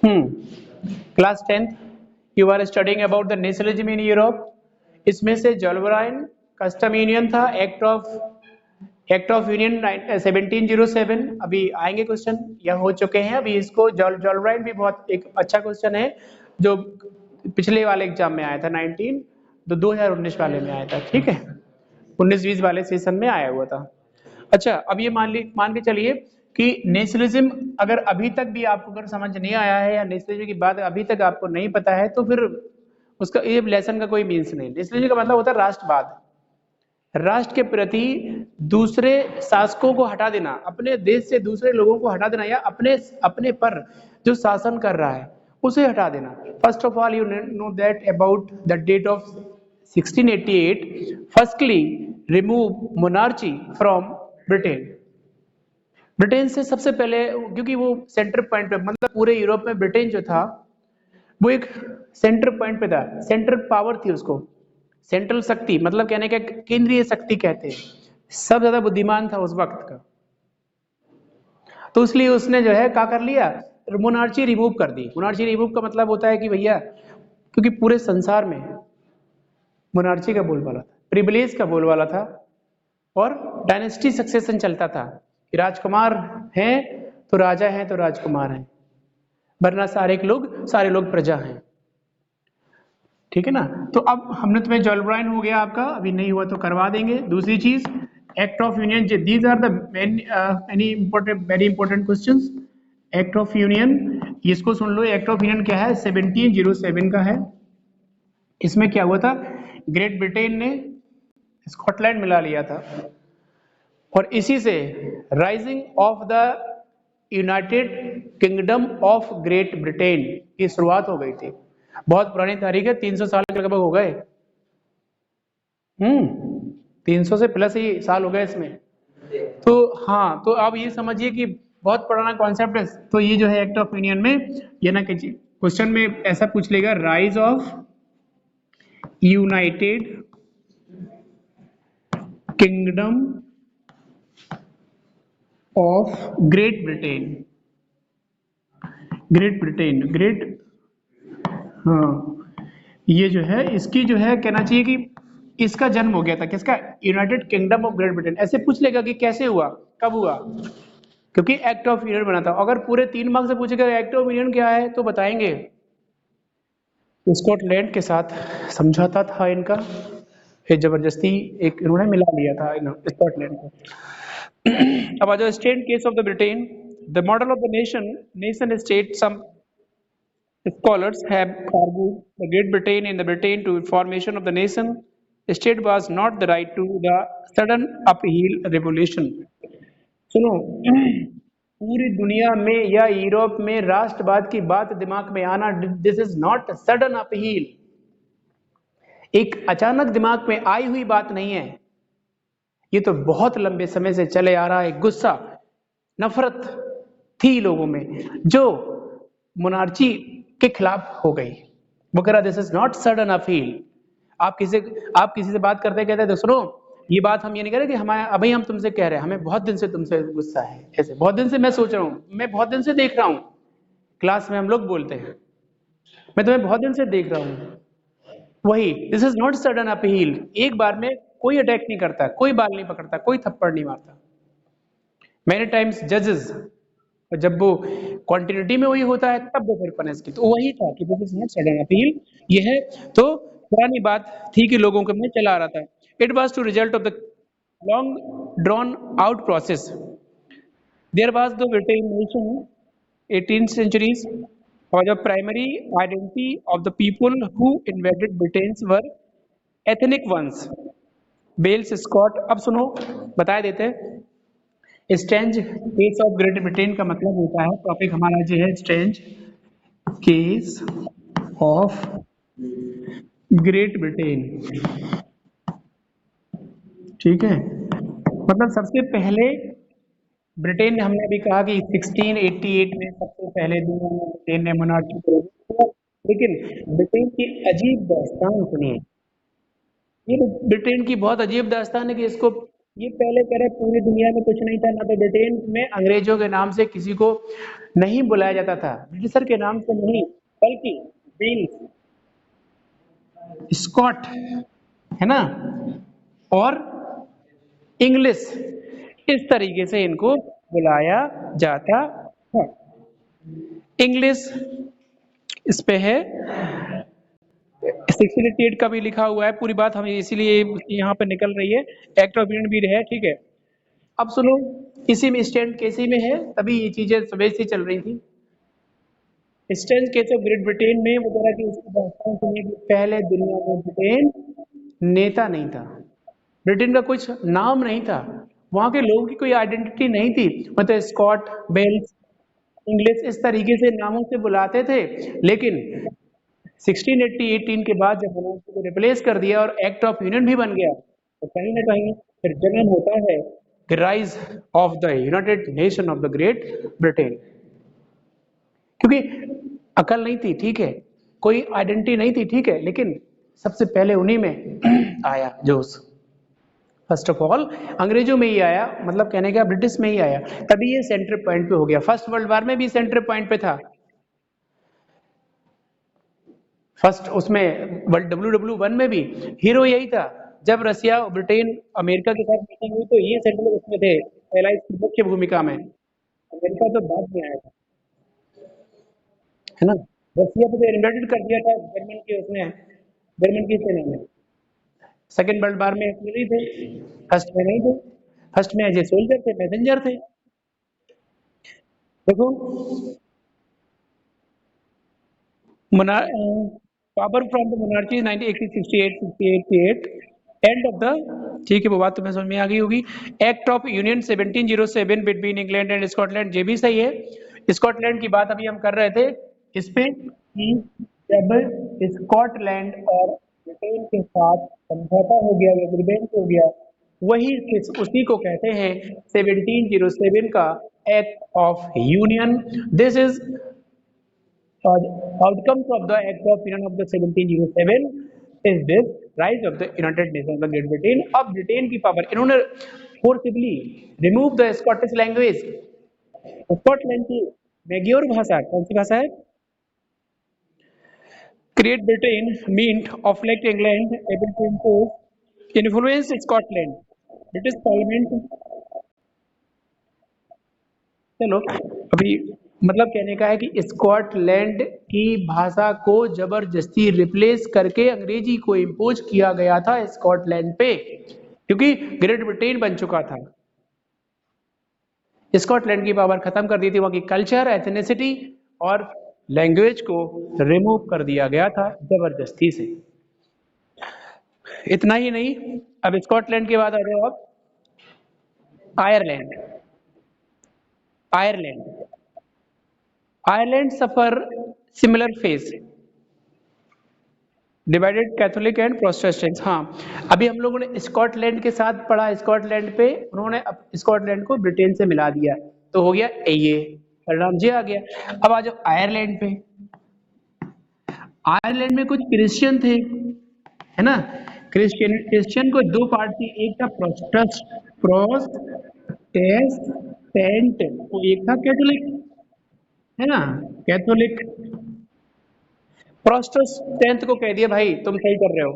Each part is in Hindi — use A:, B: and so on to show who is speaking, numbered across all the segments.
A: Class 10th you are studying about the nationalism in Europe. इसमें से जोल्बराइन कस्टम यूनियन था, एक्ट ऑफ यूनियन 1707। अभी आएंगे क्वेश्चन, यह हो चुके हैं अभी। इसको जोल्बराइन भी बहुत एक अच्छा क्वेश्चन है जो पिछले वाले एग्जाम में आया था 2019 वाले में आया था, ठीक है, 19-20 वाले सेशन में आया हुआ था। अच्छा, अब ये मान के चलिए कि नेशनलिज्म अगर अभी तक भी आपको अगर समझ नहीं आया है या नेशनलिज्म की बात अभी तक आपको नहीं पता है तो फिर उसका ये लेसन का कोई मीन्स नहीं। नेशनलिज्म का मतलब होता है राष्ट्रवाद, राष्ट्र के प्रति दूसरे शासकों को हटा देना, अपने देश से दूसरे लोगों को हटा देना, या अपने पर जो शासन कर रहा है उसे हटा देना। First of all you know that about the date of 1688 firstly remove monarchy from Britain. Britain से सबसे पहले, क्योंकि वो सेंटर पॉइंट पे, मतलब पूरे यूरोप में ब्रिटेन जो था वो एक सेंटर पॉइंट पे था, सेंट्रल पावर थी उसको, सेंट्रल शक्ति, मतलब कहने का केंद्रीय शक्ति कहते हैं, सब ज्यादा बुद्धिमान था उस वक्त का। तो इसलिए उसने जो है क्या कर लिया, मोनार्ची रिमूव कर दी। मोनार्ची रिमूव का मतलब होता है कि भैया, क्योंकि पूरे संसार में मोनार्ची का बोलबाला था, प्रिविलेज का बोलबाला था, और डायनेस्टी सक्सेशन चलता था कि राजकुमार हैं तो राजा हैं तो राजकुमार हैं, वरना सारे लोग प्रजा हैं, ठीक है ना। तो अब हमने तुम्हें जोल्बराइन हो गया आपका, अभी नहीं हुआ तो करवा देंगे। दूसरी चीज act of union, these are the very important questions. Act of union, इसको सुन लो। एक्ट ऑफ यूनियन क्या है, 1707 का है। इसमें क्या हुआ था, ग्रेट ब्रिटेन ने स्कॉटलैंड मिला लिया था, और इसी से rising of the United kingdom of Great Britain की शुरुआत हो गई थी। बहुत पुरानी तारीख है, 300 साल के लगभग हो गए। 300 से प्लस ही साल हो गए इसमें। तो हाँ, तो अब ये समझिए कि बहुत पुराना कॉन्सेप्ट है। तो ये जो है एक्ट ऑफ यूनियन में, ये ना कि क्वेश्चन में ऐसा पूछ लेगा, rise of United kingdom of Great Britain. हाँ, ये जो है इसकी जो है कहना चाहिए कि इसका जन्म हो गया था, किसका, United kingdom of Great Britain. ऐसे पूछ लेगा कि कैसे हुआ, कब हुआ, क्योंकि एक्ट ऑफ यूनियन बना था। अगर पूरे 3 मार्क्स से पूछेगा एक्ट ऑफ यूनियन क्या है तो बताएंगे स्कॉटलैंड के साथ समझौता था इनका, फिर जबरदस्ती एक इन्होंने मिला लिया था स्कॉटलैंड को। अब आ जाओ state case of the Britain, the model of the nation state. Some scholars have argued the Great Britain in the Britain to formation of the nation state was not the right to the sudden uphill revolution। सुनो, पूरी दुनिया में या यूरोप में राष्ट्रवाद की बात दिमाग में आना, दिस इज नॉट सडन अपहील, एक अचानक दिमाग में आई हुई बात नहीं है। ये तो बहुत लंबे समय से चले आ रहा है। गुस्सा, नफरत थी लोगों में जो मोनार्ची के खिलाफ हो गई वगैरह। This is not sudden upheaval. आप किसी से बात करते कहते हैं, सुनो ये बात हम ये नहीं कह रहे कि हमारे अभी हम तुमसे कह रहे हैं, हमें बहुत दिन से तुमसे गुस्सा है, ऐसे बहुत दिन से मैं सोच रहा हूँ, मैं बहुत दिन से देख रहा हूँ, क्लास में हम लोग बोलते हैं मैं तुम्हें बहुत दिन से देख रहा हूँ। वही, दिस इज नॉट सडन अपहील। एक बार में कोई अटैक नहीं करता, कोई बाल नहीं पकड़ता, कोई थप्पड़ नहीं मारता। मेनी टाइम्स जजेस, जब वो क्वांटिटी में वही होता है तब वो फिर पनिश की, तो वही था कि this is not sudden appeal. ये है तो पुरानी बात थी कि लोगों के में चला आ रहा था। It was to result of the long drawn out process. There was the Britain nation 18th centuries, और the primary identity of the people who invaded Britains were ethnic ones, Wales, Scot. अब सुनो, बता देते हैं। Strange case of Great Britain का मतलब होता है, टॉपिक हमारा जो है strange case of Great Britain, ठीक है। मतलब सबसे पहले ब्रिटेन ने, हमने अभी कहा कि 1688 में सबसे पहले दुनिया में ब्रिटेन ने मोनार्ची को, लेकिन ब्रिटेन की अजीब दास्तान सुनिए। ये ब्रिटेन की बहुत अजीब दास्तान है कि इसको ये पहले कह रहे पूरी दुनिया में कुछ नहीं था, ना तो ब्रिटेन में अंग्रेजों के नाम से किसी को नहीं बुलाया जाता था, ब्रिटिशर के नाम से नहीं, बल्कि वेल्स, स्कॉट, है ना, और इंग्लिश, इस तरीके से इनको बुलाया जाता था। इंग्लिश इस पे है, 1688 का भी लिखा हुआ है, पूरी बात हमें इसीलिए यहाँ पे निकल रही है, एक्ट ऑफ यूनियन भी है, ठीक है। अब सुनो, इसी में स्टैंड केसी में है, तभी ये चीजें सुबह से चल रही थी। Stand case of Great Britain में वो कह रहा कि उसकी दास्तान सुनिए कि पहले दुनिया में ब्रिटेन नेता नहीं था, ब्रिटेन का कुछ नाम नहीं था, वहां के लोगों की कोई आइडेंटिटी नहीं थी, मतलब स्कॉट, वेल्स, इंग्लिश इस तरीके से नामों से बुलाते थे। लेकिन 1618 के बाद जब उन्होंने को रिप्लेस कर दिया और एक्ट ऑफ यूनियन भी बन गया, तो कहीं ना कहीं फिर जन्म होता है the rise of the United nation of the great Britain. क्योंकि अकल नहीं थी, ठीक है, कोई आइडेंटिटी नहीं थी, ठीक है, लेकिन सबसे पहले उन्हीं में आया जोश। फर्स्ट ऑफ ऑल अंग्रेजों में ही आया, मतलब कहने का ब्रिटिश में ही आया, तभी ये सेंटर पॉइंट पे हो गया। फर्स्ट वर्ल्ड वॉर में भी सेंटर पॉइंट पे था, फर्स्ट उसमें WW1 में भी हीरो यही था। जब रसिया, ब्रिटेन, अमेरिका के साथ मीटिंग हुई तो ये सेंट्रल उसमें थे, एलाइज की मुख्य भूमिका में, अमेरिका तो बाद में आया था, है ना। रसिया को तो इन्वेटेड कर दिया था जर्मन के, उसने जर्मन की सेना में। सेकेंड वर्ल्ड वॉर में नहीं थे, फर्स्ट में नहीं थे, फर्स्ट में एज ए सोल्जर थे, मैसेंजर थे। देखो power from the monarchy 1968 end of the, ठीक है वो बात तुम्हें समझ में आ गई होगी। Act of union 1707 between England and Scotland, ये भी सही है। स्कॉटलैंड की बात अभी हम कर रहे थे इस पे कि जब स्कॉटलैंड और ब्रिटेन के साथ समझौता हो गया, एग्रीमेंट हो गया, वही उसी को कहते हैं 1707 का act of union. This is outcomes of the Act of Union of the 1707 is this rise of the United Nations of Great Britain। अब ब्रिटेन की पावर, इन्होंने forcibly remove the Scottish language, Scotland की मैग्योर भाषा कौन सी भाषा है, create Britain meant of let England able to impose influence Scotland, British parliament. चलो अभी मतलब कहने का है कि स्कॉटलैंड की भाषा को जबरदस्ती रिप्लेस करके अंग्रेजी को इम्पोज किया गया था स्कॉटलैंड पे, क्योंकि ग्रेट ब्रिटेन बन चुका था। स्कॉटलैंड की पावर खत्म कर दी थी, वहां की कल्चर, एथनिसिटी और लैंग्वेज को रिमूव कर दिया गया था जबरदस्ती से। इतना ही नहीं, अब स्कॉटलैंड के बाद आ जाओ आप Ireland. Ireland Ireland suffer similar phase, divided Catholic and Protestant. हाँ अभी हम लोगों ने स्कॉटलैंड के साथ पढ़ा, स्कॉटलैंड पे उन्होंने अब स्कॉटलैंड को ब्रिटेन से मिला दिया, तो हो गया ये परिणाम जे आ गया। अब आ जाओ आयरलैंड पे। आयरलैंड में कुछ क्रिश्चियन थे, है ना, क्रिश्चियन को दो पार्ट थी, एक था प्रोटेस्टेंट, वो एक था कैथोलिक, है ना, कैथोलिक। प्रोटेस्टेंट को कह दिया भाई तुम सही कर रहे हो।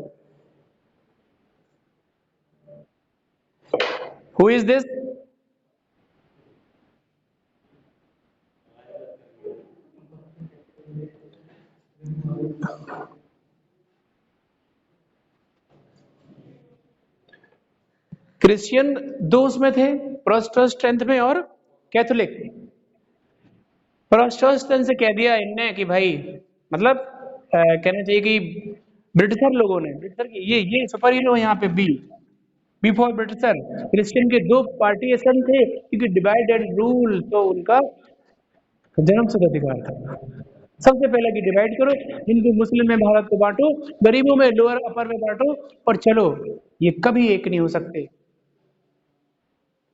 A: Who is this? क्रिश्चियन दो उसमें थे, प्रोटेस्टेंट में और कैथोलिक। प्रोटेस्टेंट से कह दिया इनने कि भाई मतलब कहना चाहिए कि ब्रिटिशर लोगों ने, ब्रिटिशर की ये सुपर हीरो यहाँ पे बी फॉर ब्रिटिशर। क्रिश्चियन के दो पार्टीशन थे, क्योंकि डिवाइड एंड रूल तो उनका जन्मसिद्ध अधिकार था। सबसे पहले कि डिवाइड करो, हिंदू मुस्लिम में भारत को बांटो, गरीबों में लोअर अपर में बांटो, और चलो, ये कभी एक नहीं हो सकते,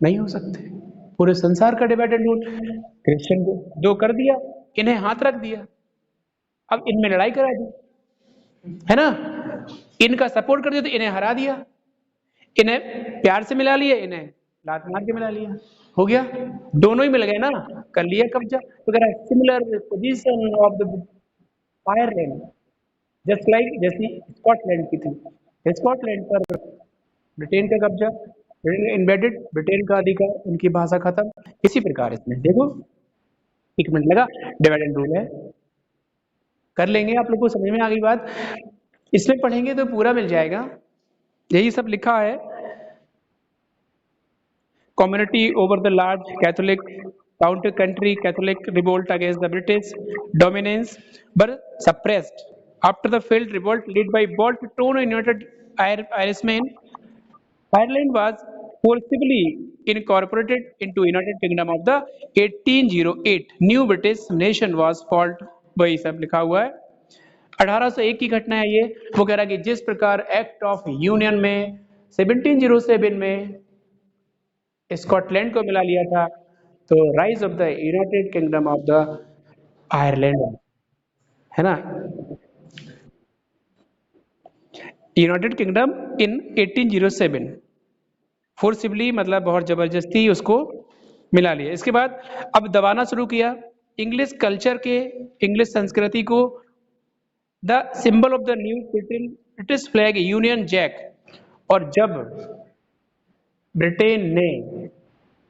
A: नहीं हो सकते। पूरे संसार का डिवाइड एंड रूल क्रिश्चियन को दो कर दिया, इन्हें हाथ रख दिया, अब इनमें लड़ाई करा दी, है ना, इनका सपोर्ट कर दिया तो इन्हें हरा दिया। इन्हें प्यार से मिला लिया, इन्हें लात मार के मिला लिया, हो गया, दोनों ही मिल गए ना, कर लिया कब्जा। तो कह रहा है similar position of the Ireland, just like जैसी स्कॉटलैंड की थी, स्कॉटलैंड पर ब्रिटेन का कब्जा, ब्रिटेन इन्वेडेड, ब्रिटेन का अधिकार, उनकी भाषा खत्म। इसी प्रकार इसमें देखो, एक मिनट लगा, डिवाइड एंड रूल है, कर लेंगे, आप लोग को समझ में आ गई बात। इसमें पढ़ेंगे तो पूरा मिल जाएगा, यही सब लिखा है। Community over the large Catholic counter country, Catholic revolt against the British dominance were suppressed. After the failed revolt led by bold Tono United Irishmen, Ireland was forcibly incorporated into United Kingdom of the 1808. New British nation was formed, वही सब लिखा हुआ है। 1801 की घटना है ये। वो कह रहा है कि जिस प्रकार एक्ट ऑफ यूनियन में 1707 में स्कॉटलैंड को मिला लिया था, तो rise of the United kingdom of the Ireland, है ना, यूनाइटेड किंगडम इन 1807, फोर्सिबली मतलब बहुत जबरदस्ती उसको मिला लिया। इसके बाद अब दबाना शुरू किया इंग्लिश कल्चर के, इंग्लिश संस्कृति को। The symbol of the new British flag Union Jack, और जब ब्रिटेन ने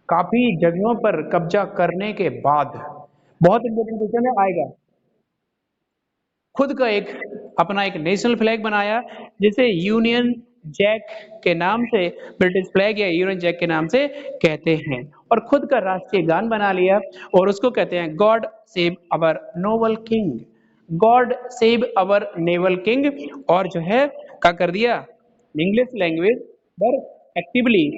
A: काफी जगहों पर कब्जा करने के बाद, बहुत इंपॉर्टेंट क्वेश्चन है आएगा, खुद का एक अपना एक नेशनल फ्लैग बनाया जिसे यूनियन जैक के नाम से, ब्रिटिश फ्लैग या यूनियन जैक के नाम से कहते हैं, और खुद का राष्ट्रीय गान बना लिया, और उसको कहते हैं God save our Nobel king, God save our naval king. और जो है क्या कर दिया, इंग्लिश लैंग्वेज पर एक्टिवली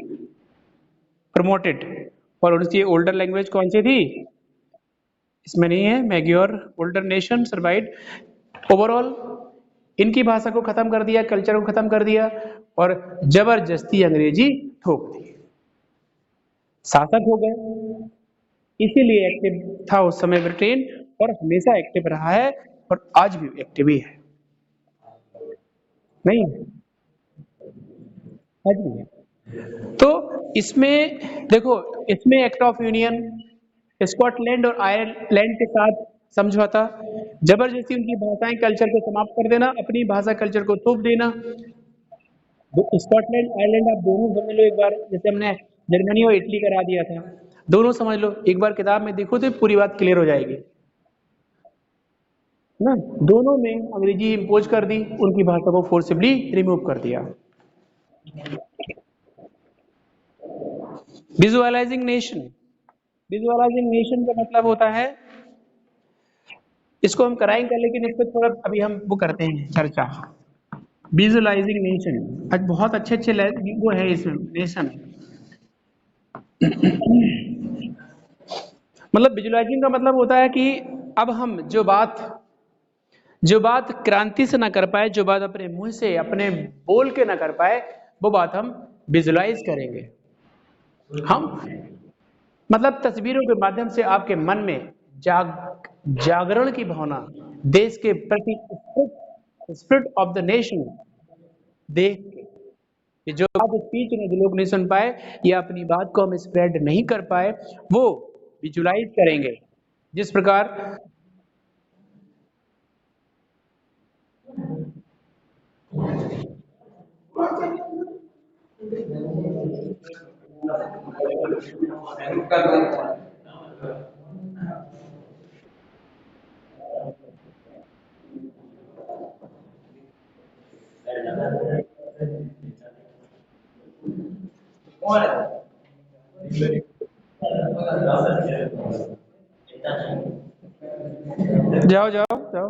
A: प्रमोटेड, और उनकी ओल्डर लैंग्वेज कौन सी थी, इसमें नहीं है, मैग्योर ओल्डर नेशन सर्वाइव्ड। ओवरऑल इनकी भाषा को खत्म कर दिया, कल्चर को खत्म कर दिया, और जबरदस्ती अंग्रेजी थोप दी, शासक हो गए। इसीलिए एक्टिव था उस समय ब्रिटेन, और हमेशा एक्टिव रहा है, और आज भी एक्टिव ही है, नहीं आज भी है। तो इसमें देखो, इसमें एक्ट ऑफ यूनियन, स्कॉटलैंड और आयरलैंड के साथ समझौता, जबरदस्ती उनकी भाषाएं कल्चर को समाप्त कर देना, अपनी भाषा कल्चर को थोप देना। स्कॉटलैंड आयरलैंड आप दोनों समझ लो एक बार, जैसे हमने जर्मनी और इटली करा दिया था, दोनों समझ लो एक बार, किताब में देखो तो पूरी बात क्लियर हो जाएगी ना। दोनों में अंग्रेजी इम्पोज कर दी, उनकी भाषा को फोर्सिबली रिमूव कर दिया। विजुअलाइजिंग नेशन, विजुअलाइजिंग नेशन का मतलब होता है, इसको हम कराएंगे लेकिन इस पर थोड़ा अभी हम वो करते हैं चर्चा। विजुअलाइजिंग नेशन, आज बहुत अच्छे अच्छे वो है इसमें नेशन। मतलब विजुअलाइजिंग का मतलब होता है कि अब हम जो बात क्रांति से ना कर पाए, जो बात अपने मुंह से अपने बोल के ना कर पाए, वो बात हम विजुअलाइज करेंगे। हम मतलब तस्वीरों के माध्यम से आपके मन में जागरण की भावना, देश के प्रति स्पिरिट ऑफ द नेशन देख के, जो बात स्पीच में जो लोग नहीं सुन पाए या अपनी बात को हम स्प्रेड नहीं कर पाए, वो विजुअलाइज करेंगे। जिस प्रकार जाओ जाओ जाओ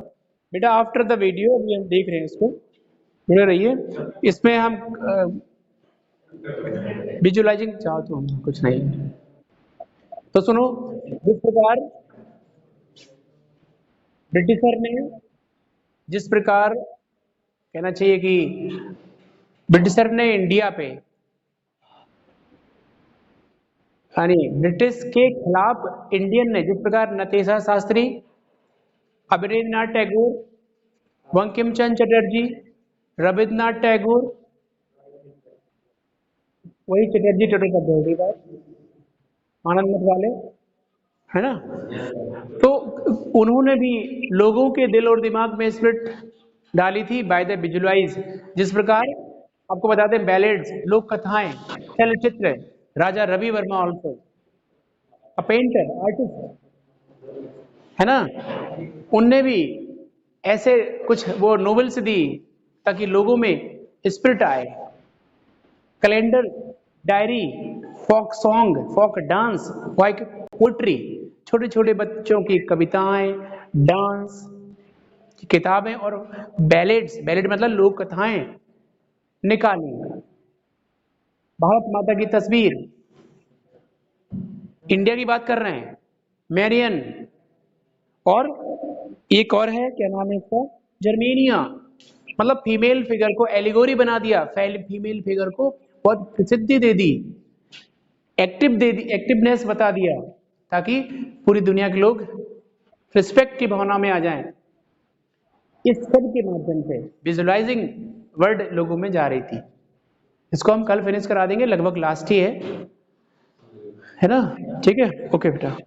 A: बेटा, आफ्टर द वीडियो अभी हम देख रहे हैं इसको, जुड़े रहिए। इसमें हम विजुअलाइजिंग चाहो तो हम कुछ नहीं, तो सुनो, जिस प्रकार ब्रिटिशर ने, जिस प्रकार कहना चाहिए कि ब्रिटिशर ने इंडिया पे, यानी ब्रिटिश के खिलाफ इंडियन ने, जिस प्रकार नतेशा शास्त्री, अबरेंद्रनाथ टैगोर, बंकिम चंद्र चटर्जी, रविन्द्रनाथ टैगोर, वही चटर्जी चट्टोपाध्याय की बात, आनंद मठ वाले, है ना। तो उन्होंने भी लोगों के दिल और दिमाग में स्पिरिट डाली थी बाय द विजुअलाइज। जिस प्रकार आपको बताते हैं बैलेड्स, लोक कथाएं, चलचित्र, Raja Ravi Varma also a painter artist, है ना, उनने भी ऐसे कुछ वो नोवेल्स दी ताकि लोगों में स्पिरिट आए। Calendar, diary, folk song, folk dance, folk poetry, छोटे छोटे बच्चों की कविताएं, डांस की किताबें और बैलेड्स, बैलेड मतलब लोक कथाएं निकाली। भारत माता की तस्वीर, इंडिया की बात कर रहे हैं, मैरियन, और एक और है, क्या नाम है इसका, जर्मेनिया, मतलब फीमेल फिगर को एलिगोरी बना दिया, फीमेल फिगर को बहुत प्रसिद्धि दे दी, एक्टिव दे दी, एक्टिवनेस बता दिया, ताकि पूरी दुनिया के लोग रिस्पेक्ट की भावना में आ जाएं। इस सब के माध्यम से विजुअलाइजिंग वर्ड लोगों में जा रही थी। इसको हम कल फिनिश करा देंगे, लगभग लास्ट ही है ना, ठीक है, ओके बेटा।